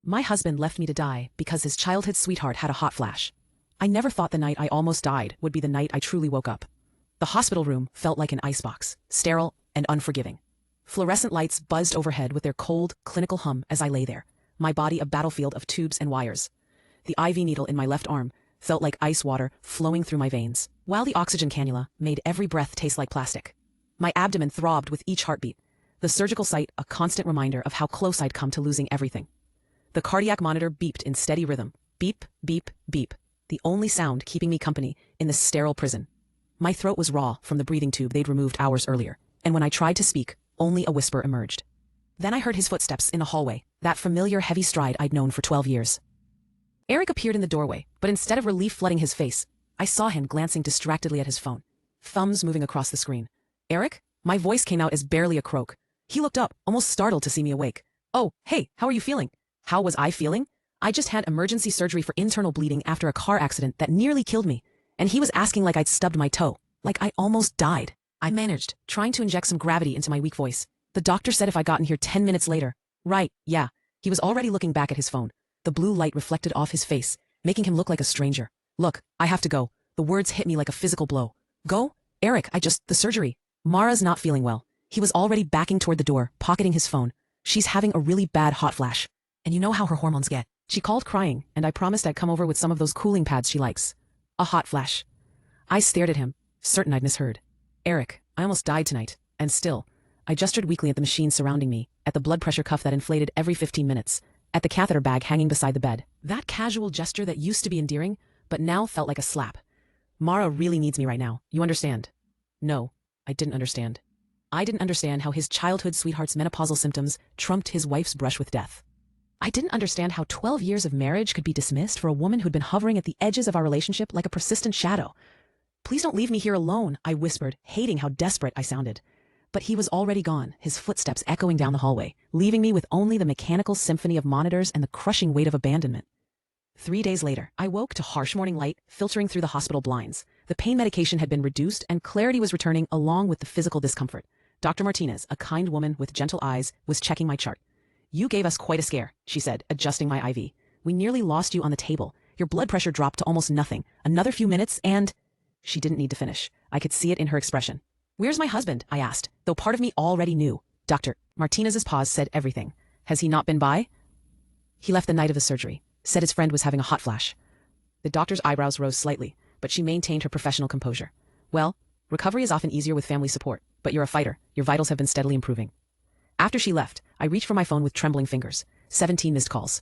My husband left me to die because his childhood sweetheart had a hot flash. I never thought the night I almost died would be the night I truly woke up. The hospital room felt like an icebox, sterile and unforgiving. Fluorescent lights buzzed overhead with their cold, clinical hum as I lay there, my body a battlefield of tubes and wires. The IV needle in my left arm felt like ice water flowing through my veins, while the oxygen cannula made every breath taste like plastic. My abdomen throbbed with each heartbeat, the surgical site a constant reminder of how close I'd come to losing everything. The cardiac monitor beeped in steady rhythm, beep, beep, beep, the only sound keeping me company in this sterile prison. My throat was raw from the breathing tube they'd removed hours earlier, and when I tried to speak, only a whisper emerged. Then I heard his footsteps in the hallway, that familiar heavy stride I'd known for 12 years. Eric appeared in the doorway, but instead of relief flooding his face, I saw him glancing distractedly at his phone, thumbs moving across the screen. Eric? My voice came out as barely a croak. He looked up, almost startled to see me awake. Oh, hey, how are you feeling? How was I feeling? I just had emergency surgery for internal bleeding after a car accident that nearly killed me, and he was asking like I'd stubbed my toe, like I almost died. I managed, trying to inject some gravity into my weak voice. The doctor said if I got in here 10 minutes later. Right, yeah. He was already looking back at his phone. The blue light reflected off his face, making him look like a stranger. Look, I have to go. The words hit me like a physical blow. Go? Eric, the surgery. Mara's not feeling well. He was already backing toward the door, pocketing his phone. She's having a really bad hot flash. And you know how her hormones get. She called crying, and I promised I'd come over with some of those cooling pads she likes. A hot flash. I stared at him, certain I'd misheard. Eric, I almost died tonight, and still. I gestured weakly at the machine surrounding me, at the blood pressure cuff that inflated every 15 minutes, at the catheter bag hanging beside the bed. That casual gesture that used to be endearing, but now felt like a slap. Mara really needs me right now, you understand? No, I didn't understand. I didn't understand how his childhood sweetheart's menopausal symptoms trumped his wife's brush with death. I didn't understand how 12 years of marriage could be dismissed for a woman who'd been hovering at the edges of our relationship like a persistent shadow. Please don't leave me here alone, I whispered, hating how desperate I sounded. But he was already gone, his footsteps echoing down the hallway, leaving me with only the mechanical symphony of monitors and the crushing weight of abandonment. 3 days later, I woke to harsh morning light filtering through the hospital blinds. The pain medication had been reduced and clarity was returning along with the physical discomfort. Dr. Martinez, a kind woman with gentle eyes, was checking my chart. You gave us quite a scare, she said, adjusting my IV. We nearly lost you on the table. Your blood pressure dropped to almost nothing. Another few minutes and... She didn't need to finish. I could see it in her expression. Where's my husband? I asked, though part of me already knew. Dr. Martinez's pause said everything. Has he not been by? He left the night of the surgery. Said his friend was having a hot flash. The doctor's eyebrows rose slightly, but she maintained her professional composure. Well, recovery is often easier with family support, but you're a fighter. Your vitals have been steadily improving. After she left, I reached for my phone with trembling fingers. 17 missed calls.